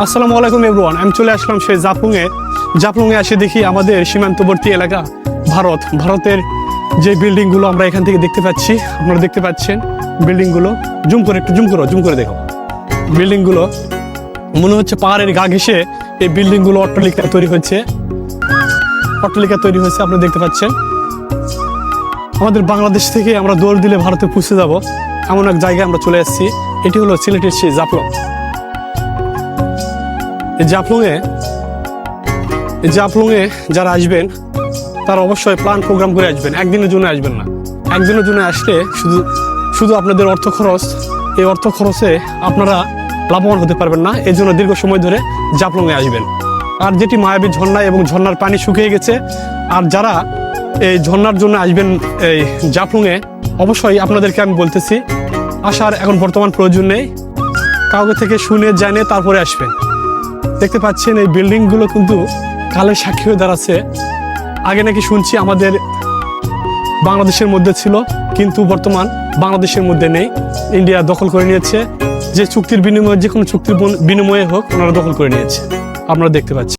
আসসালামু আলাইকুম এভরিওয়ান। আমি চলে আসলাম সেই জাফলংয়ে এসে দেখি আমাদের সীমান্তবর্তী এলাকা ভারতের যে বিল্ডিংগুলো আমরা এখান থেকে দেখতে পাচ্ছি। আপনারা দেখতে পাচ্ছেন বিল্ডিংগুলো, জুম করে দেখো। বিল্ডিংগুলো মনে হচ্ছে পাহাড়ের গা ঘেঁষে এই বিল্ডিংগুলো অট্টালিকা তৈরি হয়েছে। আপনারা দেখতে পাচ্ছেন আমাদের বাংলাদেশ থেকে আমরা দৌড় দিলে ভারতে পৌঁছে যাব এমন এক জায়গায় আমরা চলে এসেছি। এটি হলো সিলেটের সেই জাফলং। এই জাফলংয়ে যারা আসবেন তারা অবশ্যই প্ল্যান প্রোগ্রাম করে আসবেন, একদিনের জন্য আসবেন না। একদিনের জন্য আসলে শুধু আপনাদের অর্থ খরচে আপনারা লাভবান হতে পারবেন না। এই জন্য দীর্ঘ সময় ধরে জাফলংয়ে আসবেন। আর যেটি মায়াবী ঝর্ণা এবং ঝর্ণার পানি শুকিয়ে গেছে, আর যারা এই ঝর্ণার জন্য আসবেন এই জাফলংয়ে, অবশ্যই আপনাদেরকে আমি বলতেছি আসার এখন বর্তমান প্রয়োজন নেই। কাউকে থেকে শুনে জানে তারপরে আসবেন। দেখতে পাচ্ছেন এই বিল্ডিংগুলো কিন্তু কালের সাক্ষী হয়ে দাঁড়াচ্ছে। আগে নাকি শুনছি আমাদের বাংলাদেশের মধ্যে ছিল, কিন্তু বর্তমান বাংলাদেশের মধ্যে নেই। ইন্ডিয়া দখল করে নিয়েছে। যে চুক্তির বিনিময়ে, যে কোনো চুক্তির বিনিময়ে হোক, ওনারা দখল করে নিয়েছে। আপনারা দেখতে পাচ্ছেন।